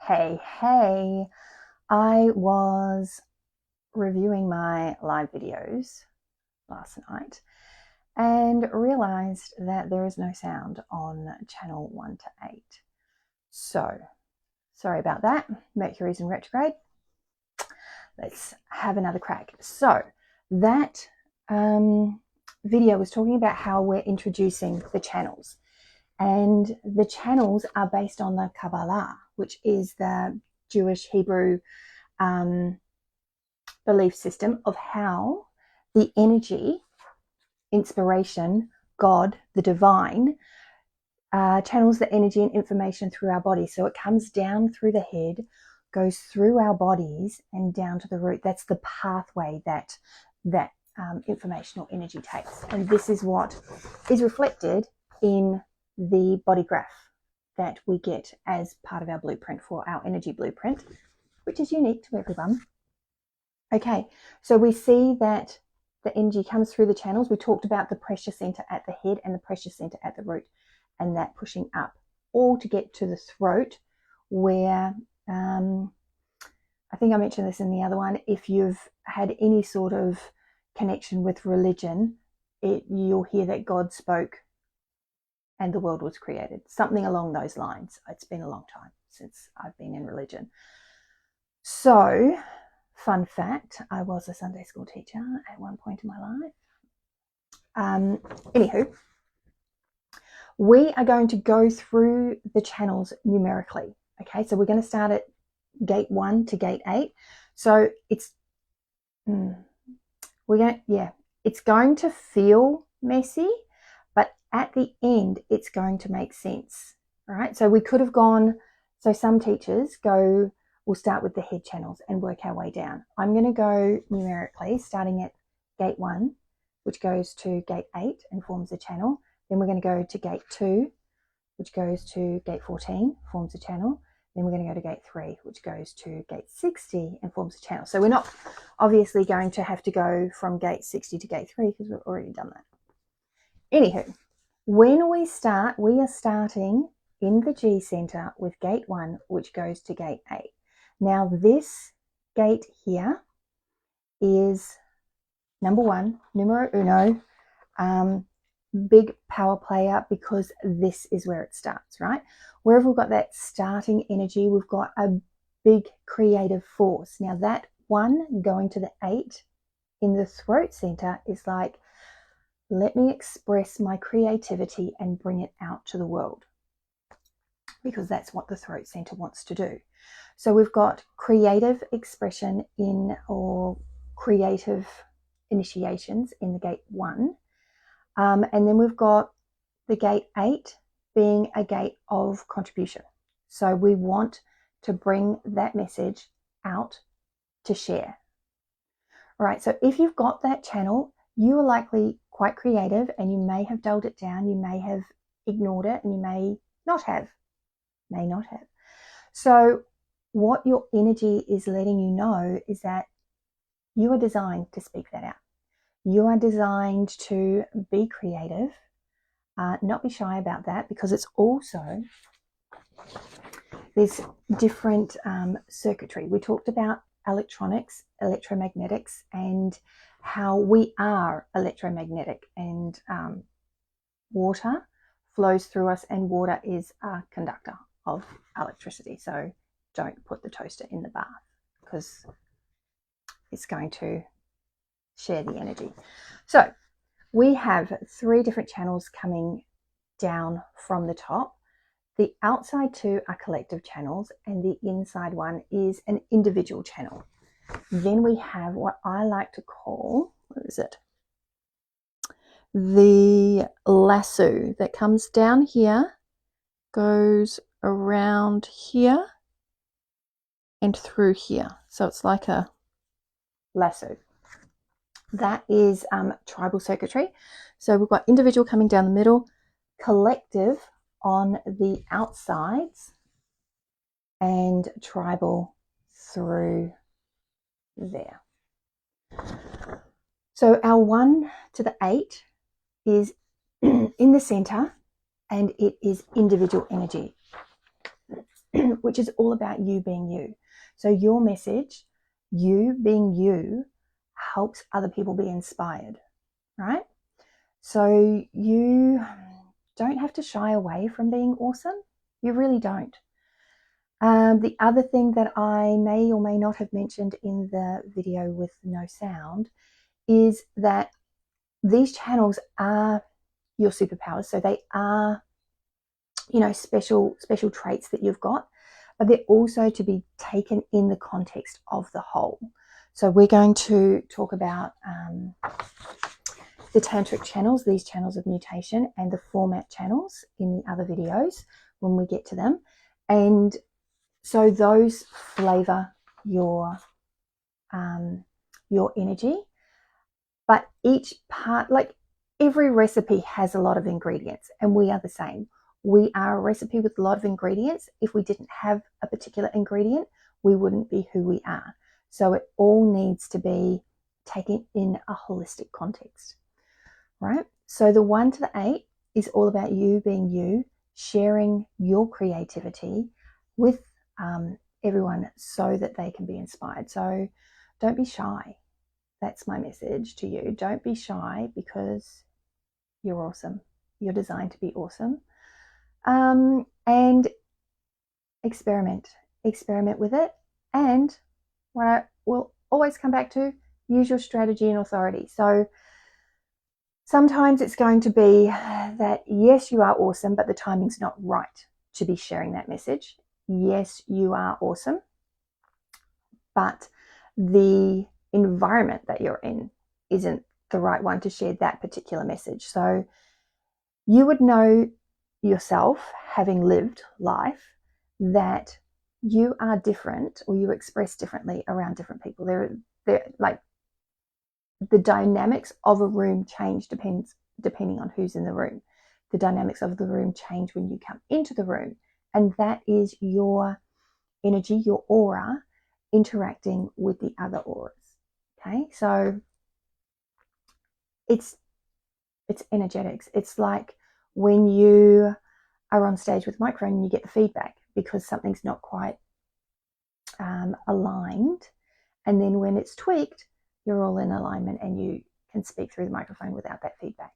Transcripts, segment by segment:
Hey, I was reviewing my live videos last night and realized that there is no sound on channel 1 to 8. So, sorry about that. Mercury's in retrograde. Let's have another crack. So, that video was talking about how we're introducing the channels. And the channels are based on the Kabbalah, which is the Jewish Hebrew belief system of how the energy, inspiration, God, the divine, channels the energy and information through our body. So it comes down through the head, goes through our bodies and down to the root. That's the pathway that informational energy takes. And this is what is reflected in the body graph that we get as part of our blueprint for our energy blueprint, which is unique to everyone. Okay, so we see that the energy comes through the channels. We talked about the pressure center at the head and the pressure center at the root, and that pushing up, all to get to the throat, where I think I mentioned this in the other one. If you've had any sort of connection with religion, you'll hear that God spoke and the world was created. Something along those lines. It's been a long time since I've been in religion. So, fun fact, I was a Sunday school teacher at one point in my life. Anywho, we are going to go through the channels numerically. Okay, so we're going to start at gate 1 to gate 8. So it's it's going to feel messy, but at the end it's going to make sense. All right, so we could have gone, so some teachers go, we'll start with the head channels and work our way down. I'm going to go numerically, starting at gate 1, which goes to gate 8 and forms a channel. Then we're going to go to gate 2, which goes to gate 14, forms a channel. Then we're going to go to gate 3, which goes to gate 60 and forms a channel. So we're not obviously going to have to go from gate 60 to gate 3 because we've already done that. Anywho, when we start, we are starting in the G center with gate 1, which goes to gate 8. Now this gate here is number 1, numero uno, big power player, because this is where it starts, right? Wherever we've got that starting energy, we've got a big creative force. Now that 1 going to the 8 in the throat center is like, let me express my creativity and bring it out to the world, because that's what the throat center wants to do. So we've got creative expression or creative initiations in the gate 1. And then we've got the gate 8 being a gate of contribution. So we want to bring that message out to share. All right, so if you've got that channel, you are likely quite creative and you may have dulled it down, you may have ignored it, and you may not have. So what your energy is letting you know is that you are designed to speak that out. You are designed to be creative, not be shy about that, because it's also this different circuitry. We talked about electronics, electromagnetics, and how we are electromagnetic, and water flows through us, and water is a conductor of electricity. So don't put the toaster in the bath because it's going to share the energy. So we have 3 different channels coming down from the top. The outside 2 are collective channels, and the inside 1 is an individual channel. Then we have what I like to call, what is it? The lasso that comes down here, goes around here and through here. So it's like a lasso. That is tribal circuitry. So we've got individual coming down the middle, collective on the outsides, and tribal through there. So our 1 to the 8 is in the center, and it is individual energy. which is all about you being you. So your message, you being you, helps other people be inspired, right? So you don't have to shy away from being awesome. You really don't. The other thing that I may or may not have mentioned in the video with no sound is that these channels are your superpowers. So they are, special traits that you've got, but they're also to be taken in the context of the whole. So we're going to talk about the tantric channels, these channels of mutation, and the format channels in the other videos when we get to them. And so those flavor your energy, but each part, like every recipe has a lot of ingredients, and we are the same. We are a recipe with a lot of ingredients. If we didn't have a particular ingredient, we wouldn't be who we are. So it all needs to be taken in a holistic context, right? So the 1 to the 8 is all about you being you, sharing your creativity with everyone so that they can be inspired. So don't be shy. That's my message to you. Don't be shy, because you're awesome. You're designed to be awesome. And experiment with it. And what I will always come back to, use your strategy and authority. So sometimes it's going to be that, yes, you are awesome, but the timing's not right to be sharing that message. Yes, you are awesome, but the environment that you're in isn't the right one to share that particular message. So you would know yourself, having lived life, that you are different, or you express differently around different people. They're like, the dynamics of a room change depending on who's in the room. The dynamics of the room change when you come into the room, and that is your energy, your aura, interacting with the other auras. Okay, so it's energetics. It's like when you are on stage with a microphone and you get the feedback because something's not quite aligned, and then when it's tweaked, you're all in alignment and you can speak through the microphone without that feedback.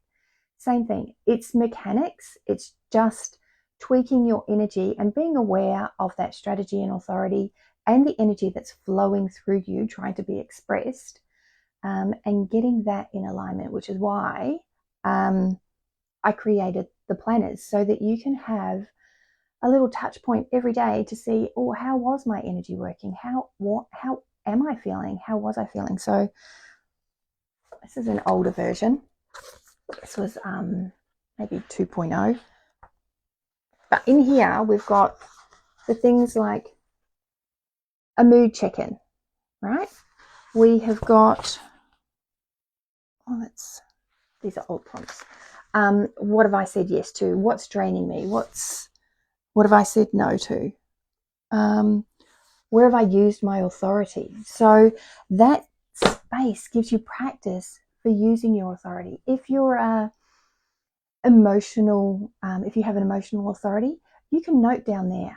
Same thing. It's mechanics. It's just tweaking your energy and being aware of that strategy and authority and the energy that's flowing through you, trying to be expressed, and getting that in alignment, which is why I created the planners, so that you can have a little touch point every day to see, oh, how was my energy working? How am I feeling? How was I feeling? So this is an older version. This was maybe 2.0. But in here, we've got the things like a mood check-in, right? We have got, these are old prompts. What have I said yes to? What's draining me? What have I said no to? Where have I used my authority? So that space gives you practice for using your authority. If you're if you have an emotional authority, you can note down there,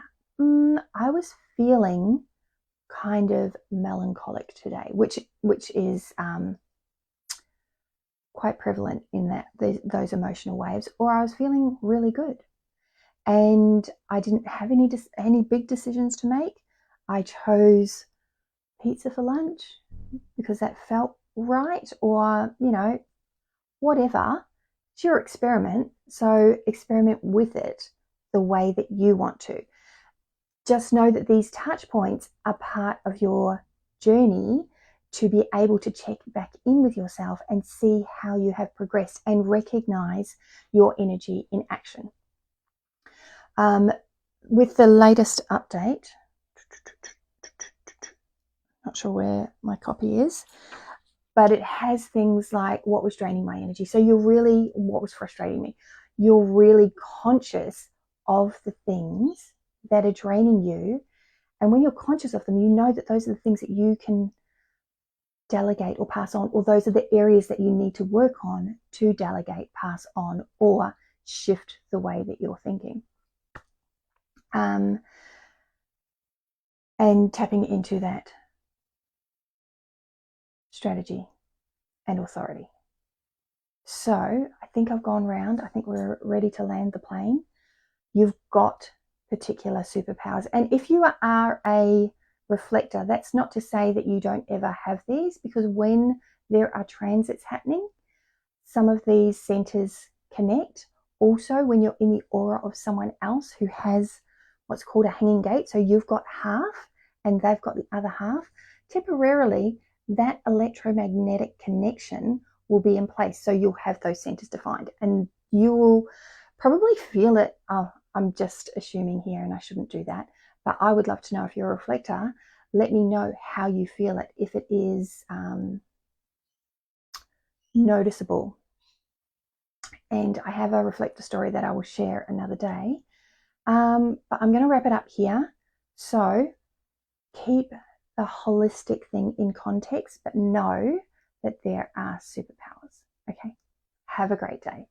I was feeling kind of melancholic today, which is quite prevalent in that those emotional waves, or I was feeling really good and I didn't have any big decisions to make. I chose pizza for lunch because that felt right, or whatever. It's your experiment, so experiment with it the way that you want to. Just know that these touch points are part of your journey to be able to check back in with yourself and see how you have progressed and recognize your energy in action. With the latest update, not sure where my copy is, but it has things like what was draining my energy. So what was frustrating me. You're really conscious of the things that are draining you. And when you're conscious of them, you know that those are the things that you can delegate or pass on, or those are the areas that you need to work on to delegate, pass on, or shift the way that you're thinking. and tapping into that strategy and authority. So I think I've gone round. I think we're ready to land the plane. You've got particular superpowers. And if you are a reflector, that's not to say that you don't ever have these, because when there are transits happening, some of these centers connect. Also, when you're in the aura of someone else who has what's called a hanging gate, so you've got half and they've got the other half, temporarily that electromagnetic connection will be in place. So you'll have those centers defined and you will probably feel it. I'm just assuming here and I shouldn't do that, but I would love to know, if you're a reflector, let me know how you feel it, if it is noticeable. And I have a reflector story that I will share another day. But I'm going to wrap it up here. So keep the holistic thing in context, but know that there are superpowers. Okay. Have a great day.